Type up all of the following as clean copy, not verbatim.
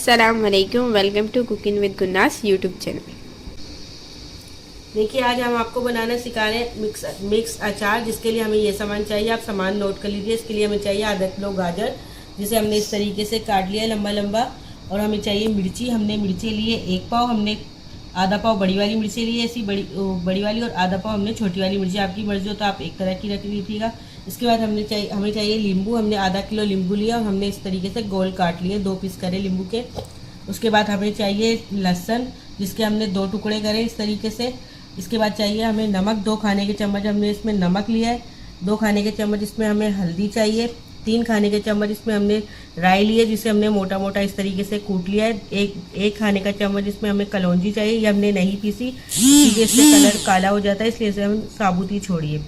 अस्सलाम वालेकुम, welcome to cooking with Gunnas YouTube channel. देखिए आज हम आपको बनाना सिखा रहे हैं मिक्स अचार, जिसके लिए हमें ये सामान चाहिए। आप सामान नोट कर लीजिए। इसके लिए हमें चाहिए आधा किलो गाजर, जिसे हमने इस तरीके से काट लिया है लंबा लंबा। और हमें चाहिए मिर्ची, हमने मिर्ची लिए 1 पाव, हमने आधा पाव बड़ी वाली मिर्ची ली है, ऐसी बड़ी वाली, और आधा पाव हमने छोटी वाली मिर्ची। आपकी मर्जी हो तो आप एक तरह की रख लीजिएगा। इसके बाद हमें चाहिए नींबू, हमने आधा किलो नींबू लिया और हमने इस तरीके से गोल काट लिए, 2 पीस करे नींबू के। उसके बाद हमें चाहिए लहसुन, जिसके हमने 2 टुकड़े करे इस तरीके से। इसके बाद चाहिए हमें नमक, 2 खाने के चम्मच हमने इसमें नमक लिया है। 2 खाने के चम्मच इसमें हमें हल्दी चाहिए। 3 खाने के चम्मच इसमें हमने राई ली है, जिसे हमने मोटा मोटा इस तरीके से कूट लिया है। एक खाने का चम्मच इसमें हमें कलौंजी चाहिए, ये हमने नहीं पीसी क्योंकि इससे कलर काला हो जाता है, इसलिए इसे हम साबुत ही छोड़िए।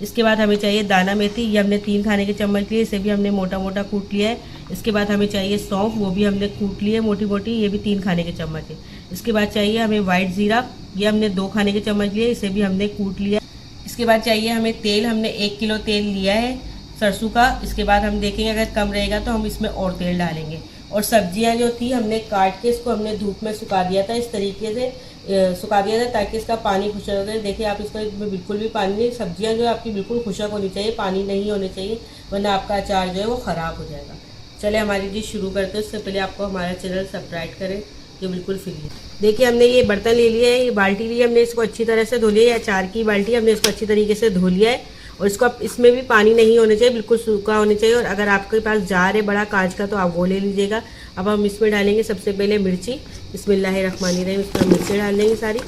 इसके बाद हमें चाहिए दाना मेथी, ये हमने 3 खाने के चम्मच लिए, इसे भी हमने मोटा मोटा कूट लिया है। इसके बाद हमें चाहिए सौंफ, वो भी हमने कूट ली है मोटी मोटी, ये भी 3 खाने के चम्मच है। इसके बाद चाहिए हमें वाइट ज़ीरा, ये हमने 2 खाने के चम्मच लिए, इसे भी हमने कूट लिया। इसके बाद चाहिए हमें तेल, हमने 1 किलो तेल लिया है सरसों का। इसके बाद हम देखेंगे अगर कम रहेगा तो हम इसमें और तेल डालेंगे। और सब्जियां जो थी हमने काट के इसको हमने धूप में सुखा दिया था, इस तरीके से सुखा दिया था ताकि इसका पानी खुशक हो जाए। देखिए आप इसमें बिल्कुल भी पानी नहीं, सब्जियां जो आपकी बिल्कुल खुशक होनी चाहिए, पानी नहीं होने चाहिए, वरना आपका अचार जो है वो ख़राब हो जाएगा। चले हमारी डिश शुरू करते हैं। उससे पहले आपको हमारा चैनल सब्सक्राइब करें, जो बिल्कुल फ्री है। देखिए हमने ये बर्तन ले लिया है, ये बाल्टी ली है, हमने इसको अच्छी तरह से धो लिया है। अचार की बाल्टी, हमने इसको अच्छी तरीके से धो लिया है। और इसको इसमें भी पानी नहीं होना चाहिए, बिल्कुल सूखा होना चाहिए। और अगर आपके पास जार है बड़ा कांच का तो आप वो ले लीजिएगा। अब हम इसमें डालेंगे सबसे पहले मिर्ची, बिस्मिल्लाहिर्रहमानिर्रहीम। इसमें मिर्ची डाल देंगे सारी।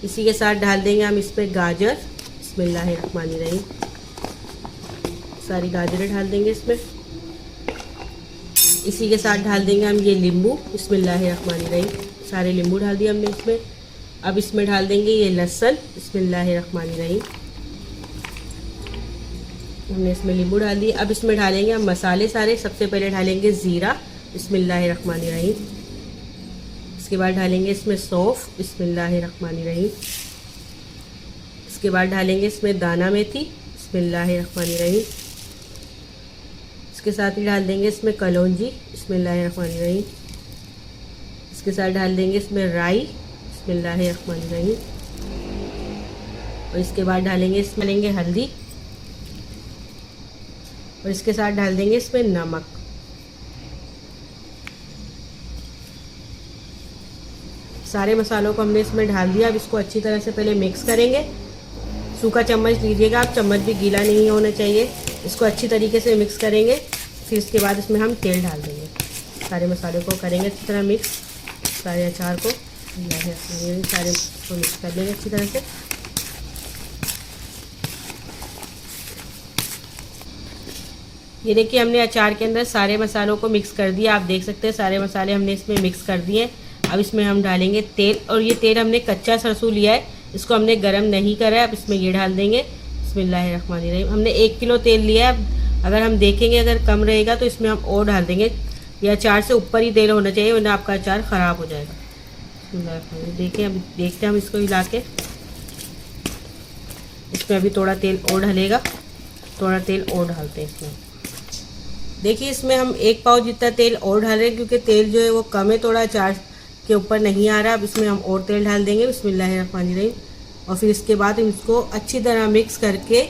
इसी के साथ डाल देंगे हम इसमें गाजर, बिस्मिल्लाहिर्रहमानिर्रहीम। सारी गाजरें डाल देंगे इसमें। इसी के साथ डाल देंगे हम ये नींबू, बिस्मिल्लाहिर्रहमानिर्रहीम। सारे नींबू डाल दिए हमने इसमें। अब इसमें डाल देंगे ये लहसुन, बिस्मिल्लाहिर्रहमानिर्रहीम। हमने इसमें नींबू डाल दिए। अब इसमें डालेंगे हम मसाले सारे। सबसे पहले डालेंगे ज़ीरा, बिस्मिल्लाहिर्रहमानिर्रहीम। इसके बाद डालेंगे इसमें सौंफ, बिस्मिल्लाहिर्रहमानिर्रहीम। इसके बाद डालेंगे इसमें दाना मेथी, बिस्मिल्लाहिर्रहमानिर्रहीम। इसके साथ ही डाल देंगे इसमें कलौंजी, बिस्मिल्लाहिर्रहमानिर्रहीम। इसके साथ डाल देंगे इसमें राई, बिस्मिल्लाहिर्रहमानिर्रहीम। और इसके बाद डालेंगे इसमें हल्दी। और इसके साथ डाल देंगे इसमें नमक। सारे मसालों को हमने इसमें डाल दिया। अब इसको अच्छी तरह से पहले मिक्स करेंगे। सूखा चम्मच लीजिएगा आप, चम्मच भी गीला नहीं होना चाहिए। इसको अच्छी तरीके से मिक्स करेंगे। फिर इसके बाद इसमें हम तेल डाल देंगे। सारे मसाले को करेंगे अच्छी तरह मिक्स, सारे अचार को सारे को मिक्स कर लेंगे अच्छी तरह से। ये देखिए हमने अचार के अंदर सारे मसालों को मिक्स कर दिया। आप देख सकते हैं सारे मसाले हमने इसमें मिक्स कर दिए। अब इसमें हम डालेंगे तेल, और ये तेल हमने कच्चा सरसों लिया है, इसको हमने गरम नहीं करा है। अब इसमें ये डाल देंगे, बिस्मिल्लाहिर्रहमानिर्रहीम। हमने 1 किलो तेल लिया है। अगर हम देखेंगे अगर कम रहेगा तो इसमें हम और डाल देंगे। यह अचार से ऊपर ही तेल होना चाहिए, वरना आपका अचार ख़राब हो जाएगा। देखिए अब देखते हैं हम इसको हिला के। इसमें अभी थोड़ा तेल और डालेगा, थोड़ा तेल और डालते हैं इसमें। देखिए इसमें हम 1 पाव जितना तेल और डाल रहे हैं, क्योंकि तेल जो है वो कम है, थोड़ा अचार के ऊपर नहीं आ रहा। अब इसमें हम और तेल डाल देंगे, बिस्मिल्लाहिर्रहमानिर्रहीम। और फिर इसके बाद हम इसको अच्छी तरह मिक्स करके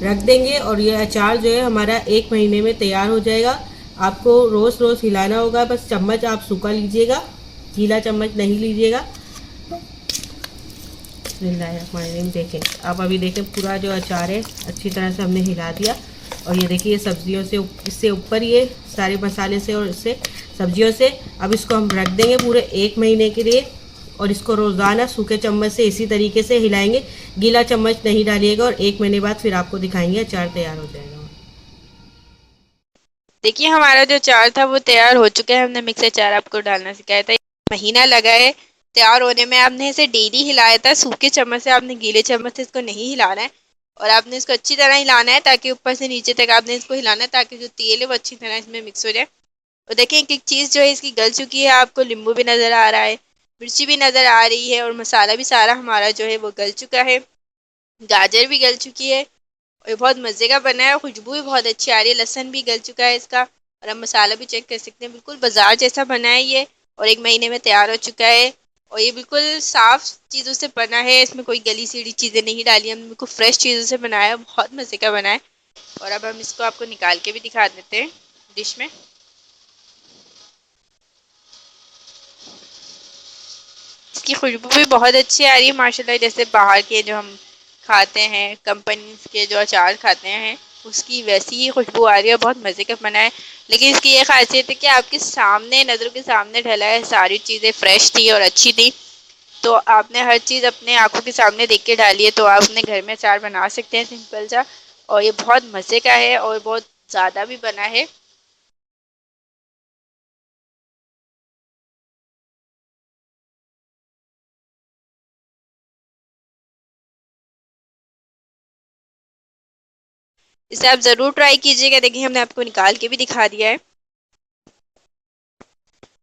रख देंगे। और ये अचार जो है हमारा 1 महीने में तैयार हो जाएगा। आपको रोज़ रोज़ हिलाना होगा, बस चम्मच आप सूखा लीजिएगा, गीला चम्मच नहीं लीजिएगा। बिस्मिल्लाहिर्रहमानिर्रहीम। देखें आप, अभी देखें पूरा जो अचार है अच्छी तरह से हमने हिला दिया। और ये देखिए ये सब्जियों से, इससे ऊपर ये सारे मसाले से और इससे सब्जियों से। अब इसको हम रख देंगे पूरे 1 महीने के लिए। और इसको रोज़ाना सूखे चम्मच से इसी तरीके से हिलाएंगे, गीला चम्मच नहीं डालिएगा। और 1 महीने बाद फिर आपको दिखाएंगे अचार तैयार हो जाएगा। देखिए हमारा जो अचार था वो तैयार हो चुका है। हमने मिक्स अचार आपको डालना सिखाया था, महीना लगा है तैयार होने में। आपने इसे डेली हिलाया था, सूखे चम्मच से, आपने गीले चम्मच से इसको नहीं हिलाना है। और आपने इसको अच्छी तरह हिलाना है, ताकि ऊपर से नीचे तक आपने इसको हिलाना है, ताकि जो तेल है वो अच्छी तरह इसमें मिक्स हो जाए। और देखें एक एक चीज़ जो है इसकी गल चुकी है, आपको नींबू भी नज़र आ रहा है, मिर्ची भी नज़र आ रही है, और मसाला भी सारा हमारा जो है वो गल चुका है। गाजर भी गल चुकी है और बहुत मज़े का बना है। खुशबू भी बहुत अच्छी आ रही है। लहसुन भी गल चुका है इसका। और आप मसाला भी चेक कर सकते हैं, बिल्कुल बाजार जैसा बना है ये। और 1 महीने में तैयार हो चुका है। और ये बिल्कुल साफ चीज़ों से बना है, इसमें कोई गली सीढ़ी चीज़ें नहीं डाली, हमने बिल्कुल फ्रेश चीज़ों से बनाया, बहुत मज़े का बना है। और अब हम इसको आपको निकाल के भी दिखा देते हैं डिश में। इसकी खुशबू भी बहुत अच्छी आ रही है माशाल्लाह, जैसे बाहर के जो हम खाते हैं, कंपनीज के जो अचार खाते हैं, उसकी वैसी ही खुशबू आ रही है, बहुत मज़े का बना है। लेकिन इसकी ये खासियत है कि आपके सामने, नज़रों के सामने ढला है, सारी चीज़ें फ्रेश थी और अच्छी थी। तो आपने हर चीज़ अपने आंखों के सामने देख के डाली है, तो आप अपने घर में अचार बना सकते हैं सिंपल सा। और ये बहुत मज़े का है और बहुत ज़्यादा भी बना है। इसे आप ज़रूर ट्राई कीजिएगा। देखिए हमने आपको निकाल के भी दिखा दिया है।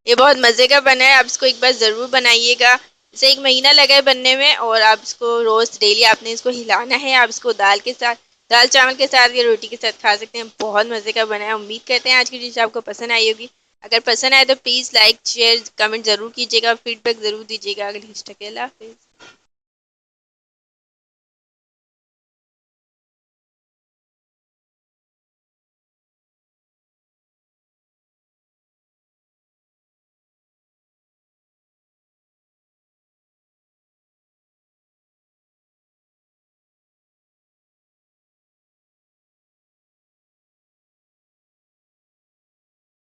ये बहुत मज़े का बना है, आप इसको एक बार ज़रूर बनाइएगा। इसे 1 महीना लगा है बनने में, और आप इसको रोज़ डेली आपने इसको हिलाना है। आप इसको दाल के साथ, दाल चावल के साथ या रोटी के साथ खा सकते हैं। बहुत मज़े का बना है। उम्मीद करते हैं आज की डिश आपको पसंद आई होगी। अगर पसंद आए तो प्लीज़ लाइक शेयर कमेंट ज़रूर कीजिएगा, फीडबैक ज़रूर दीजिएगा। अगली डिश तक के लिए अल्लाह हाफिज़।